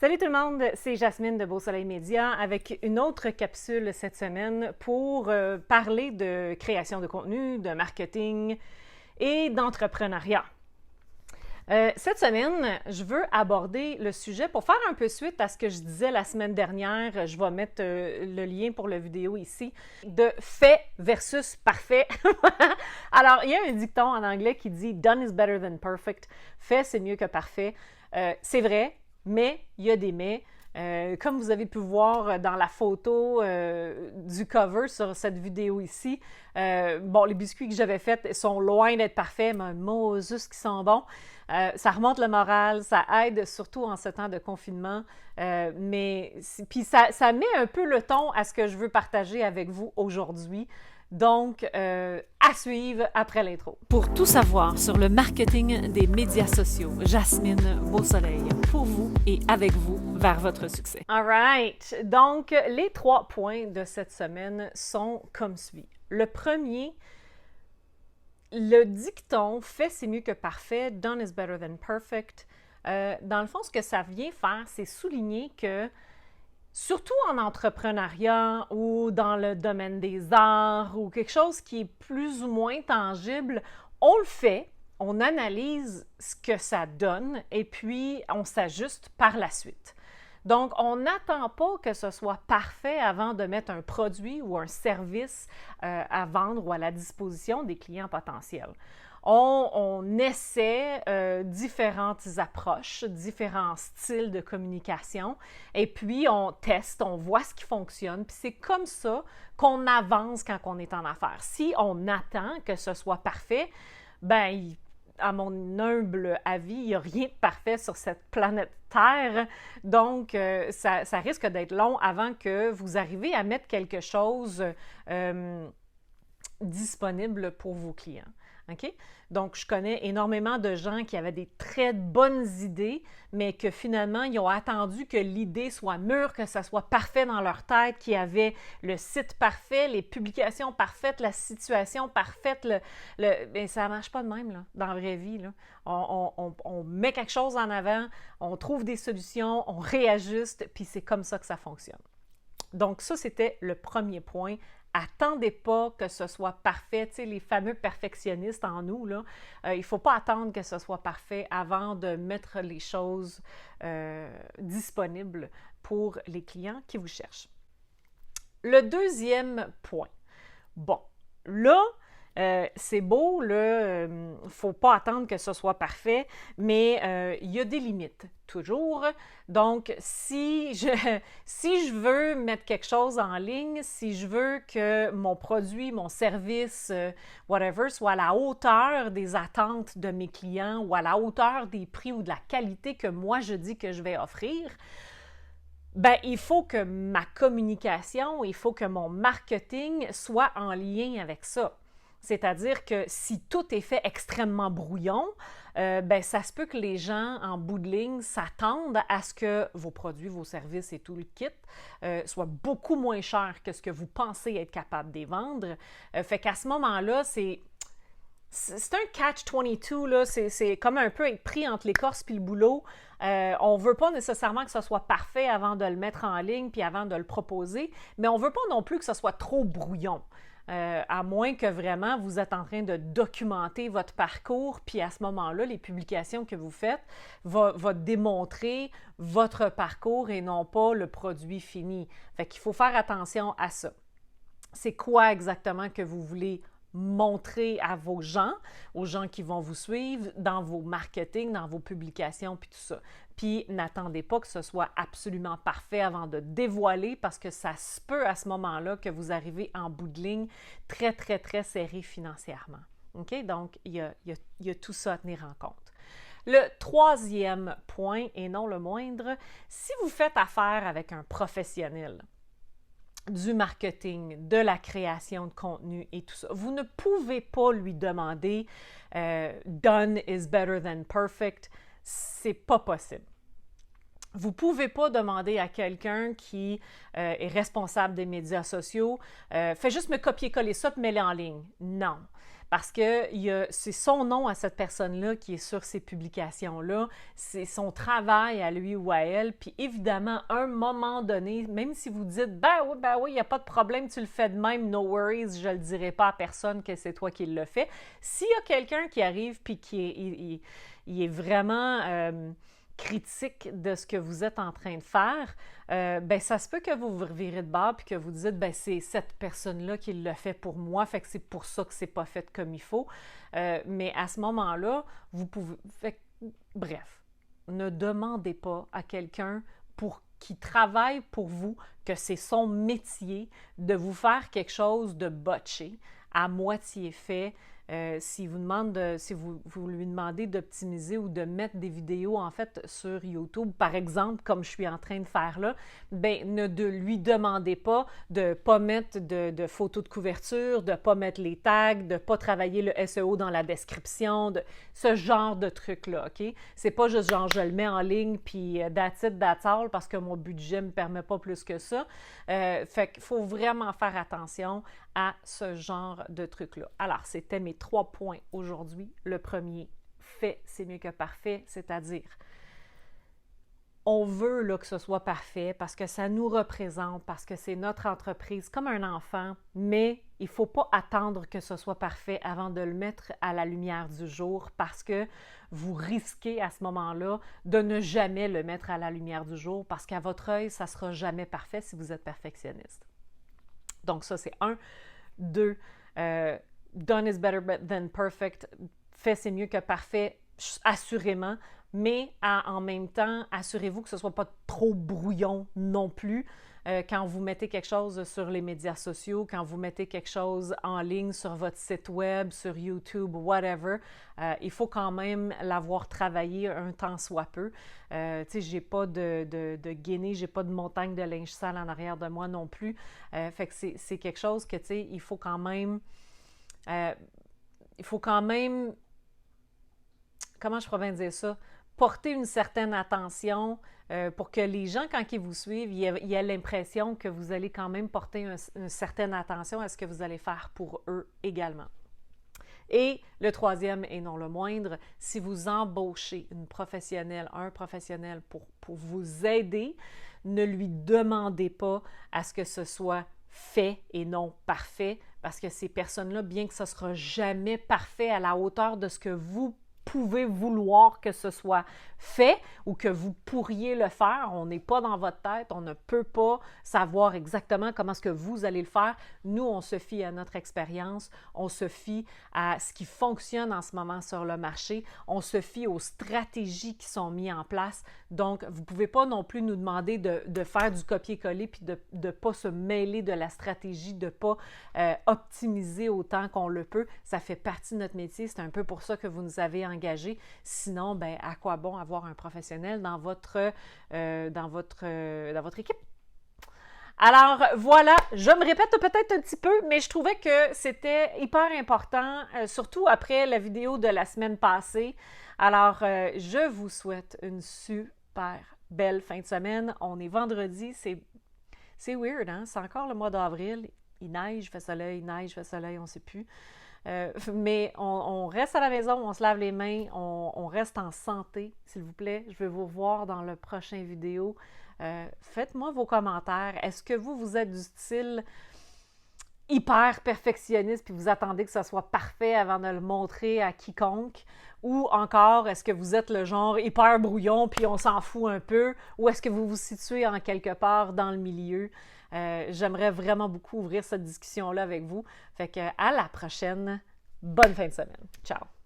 Salut tout le monde, c'est Jasmine de Beau Soleil Média avec une autre capsule cette semaine pour parler de création de contenu, de marketing et d'entrepreneuriat. Cette semaine, je veux aborder le sujet pour faire un peu suite à ce que je disais la semaine dernière. Je vais mettre le lien pour la vidéo ici, de fait versus parfait. Alors, il y a un dicton en anglais qui dit « Done is better than perfect ». Fait, c'est mieux que parfait. C'est vrai, mais il y a des mais. Comme vous avez pu voir dans la photo du cover sur cette vidéo ici, les biscuits que j'avais faits sont loin d'être parfaits, mais Moses qui sont bons. Ça remonte le moral, ça aide surtout en ce temps de confinement, puis ça met un peu le ton à ce que je veux partager avec vous aujourd'hui. Donc, à suivre après l'intro. Pour tout savoir sur le marketing des médias sociaux, Jasmine Beausoleil, pour vous et avec vous, vers votre succès. All right! Donc, les 3 points de cette semaine sont comme suit. Le premier, le dicton « fait, c'est mieux que parfait »,« done is better than perfect ». Dans le fond, ce que ça vient faire, c'est souligner que surtout en entrepreneuriat ou dans le domaine des arts ou quelque chose qui est plus ou moins tangible, on le fait, on analyse ce que ça donne et puis on s'ajuste par la suite. Donc, on n'attend pas que ce soit parfait avant de mettre un produit ou un service à vendre ou à la disposition des clients potentiels. On essaie différentes approches, différents styles de communication et puis on teste, on voit ce qui fonctionne. Puis c'est comme ça qu'on avance quand on est en affaires. Si on attend que ce soit parfait, à mon humble avis, il n'y a rien de parfait sur cette planète Terre. Donc, ça risque d'être long avant que vous arriviez à mettre quelque chose disponible pour vos clients. Okay? Donc, je connais énormément de gens qui avaient des très bonnes idées, mais que finalement, ils ont attendu que l'idée soit mûre, que ça soit parfait dans leur tête, qu'ils avaient le site parfait, les publications parfaites, la situation parfaite. Mais ça ne marche pas de même là, dans la vraie vie. Là. On met quelque chose en avant, on trouve des solutions, on réajuste, puis c'est comme ça que ça fonctionne. Donc, ça, c'était le premier point. Attendez pas que ce soit parfait. Tu sais, les fameux perfectionnistes en nous, là, il ne faut pas attendre que ce soit parfait avant de mettre les choses disponibles pour les clients qui vous cherchent. Le deuxième point. Bon, là, c'est beau, il ne faut pas attendre que ce soit parfait, mais il y a des limites, toujours. Donc, si je veux mettre quelque chose en ligne, si je veux que mon produit, mon service, whatever, soit à la hauteur des attentes de mes clients ou à la hauteur des prix ou de la qualité que moi je dis que je vais offrir, il faut que ma communication, il faut que mon marketing soit en lien avec ça. C'est-à-dire que si tout est fait extrêmement brouillon, ça se peut que les gens, en bout de ligne, s'attendent à ce que vos produits, vos services et tout le kit soient beaucoup moins chers que ce que vous pensez être capable de les vendre. Fait qu'à ce moment-là, c'est un catch-22, là. C'est comme un peu être pris entre l'écorce et le boulot. On ne veut pas nécessairement que ce soit parfait avant de le mettre en ligne puis avant de le proposer, mais on ne veut pas non plus que ce soit trop brouillon. À moins que vraiment vous êtes en train de documenter votre parcours, puis à ce moment-là, les publications que vous faites vont démontrer votre parcours et non pas le produit fini. Fait qu'il faut faire attention à ça. C'est quoi exactement que vous voulez montrer à vos gens, aux gens qui vont vous suivre dans vos marketing, dans vos publications, puis tout ça. Puis n'attendez pas que ce soit absolument parfait avant de dévoiler parce que ça se peut à ce moment-là que vous arrivez en bout de ligne très, très, très serré financièrement. OK? Donc, il y a tout ça à tenir en compte. Le troisième point, et non le moindre, si vous faites affaire avec un professionnel, du marketing, de la création de contenu et tout ça. Vous ne pouvez pas lui demander done is better than perfect. C'est pas possible. Vous ne pouvez pas demander à quelqu'un qui est responsable des médias sociaux fais juste me copier-coller ça et mets-le en ligne. Non. parce que c'est son nom à cette personne-là qui est sur ces publications-là, c'est son travail à lui ou à elle, puis évidemment, à un moment donné, même si vous dites « ben oui, il n'y a pas de problème, tu le fais de même, no worries, je ne le dirai pas à personne que c'est toi qui le fais », s'il y a quelqu'un qui arrive puis qui est vraiment critique de ce que vous êtes en train de faire, ben ça se peut que vous vous revirez de bord puis que vous dites ben c'est cette personne-là qui le fait pour moi, fait que c'est pour ça que c'est pas fait comme il faut. Mais à ce moment-là, vous pouvez. Bref, ne demandez pas à quelqu'un qui travaille pour vous, que c'est son métier, de vous faire quelque chose de botché, à moitié fait. Si vous lui demandez d'optimiser ou de mettre des vidéos en fait sur YouTube, par exemple, comme je suis en train de faire là, ben ne lui demandez pas de ne pas mettre de photos de couverture, de ne pas mettre les tags, de ne pas travailler le SEO dans la description, ce genre de trucs-là, OK? C'est pas juste genre je le mets en ligne puis that's it, that's all, parce que mon budget ne me permet pas plus que ça. Fait qu'il faut vraiment faire attention à ce genre de trucs-là. Alors, c'était mes 3 points aujourd'hui. Le premier, fait, c'est mieux que parfait, c'est-à-dire, on veut là, que ce soit parfait parce que ça nous représente, parce que c'est notre entreprise, comme un enfant, mais il ne faut pas attendre que ce soit parfait avant de le mettre à la lumière du jour parce que vous risquez à ce moment-là de ne jamais le mettre à la lumière du jour parce qu'à votre œil, ça ne sera jamais parfait si vous êtes perfectionniste. Donc ça, c'est 1. 2, done is better than perfect. Fait, c'est mieux que parfait, assurément. Mais en même temps, assurez-vous que ce ne soit pas trop brouillon non plus. Quand vous mettez quelque chose sur les médias sociaux, quand vous mettez quelque chose en ligne sur votre site web, sur YouTube, whatever, il faut quand même l'avoir travaillé un temps soit peu. Tu sais, j'ai pas de guinée, j'ai pas de montagne de linge sale en arrière de moi non plus. Fait que c'est quelque chose que, tu sais, il faut quand même, comment je pourrais bien dire ça? Porter une certaine attention pour que les gens, quand ils vous suivent, ils aient l'impression que vous allez quand même porter une certaine attention à ce que vous allez faire pour eux également. Et le troisième, et non le moindre, si vous embauchez un professionnel pour vous aider, ne lui demandez pas à ce que ce soit fait et non parfait, parce que ces personnes-là, bien que ce ne sera jamais parfait à la hauteur de ce que vous pouvez vouloir que ce soit fait ou que vous pourriez le faire. On n'est pas dans votre tête, on ne peut pas savoir exactement comment est-ce que vous allez le faire. Nous, on se fie à notre expérience, on se fie à ce qui fonctionne en ce moment sur le marché, on se fie aux stratégies qui sont mises en place. Donc, vous ne pouvez pas non plus nous demander de faire du copier-coller puis de ne pas se mêler de la stratégie, de ne pas optimiser autant qu'on le peut. Ça fait partie de notre métier, c'est un peu pour ça que vous nous avez engagés. Sinon, ben, à quoi bon avoir un professionnel dans votre équipe? Alors voilà, je me répète peut-être un petit peu, mais je trouvais que c'était hyper important, surtout après la vidéo de la semaine passée. Alors, je vous souhaite une super belle fin de semaine. On est vendredi, c'est weird, hein? C'est encore le mois d'avril. Il neige, fait soleil, on ne sait plus. Mais on reste à la maison, on se lave les mains, on reste en santé, s'il vous plaît. Je vais vous voir dans le prochain vidéo. Faites-moi vos commentaires. Est-ce que vous êtes du style hyper perfectionniste puis vous attendez que ça soit parfait avant de le montrer à quiconque? Ou encore, est-ce que vous êtes le genre hyper brouillon puis on s'en fout un peu? Ou est-ce que vous vous situez en quelque part dans le milieu? J'aimerais vraiment beaucoup ouvrir cette discussion-là avec vous. Fait que à la prochaine. Bonne fin de semaine. Ciao!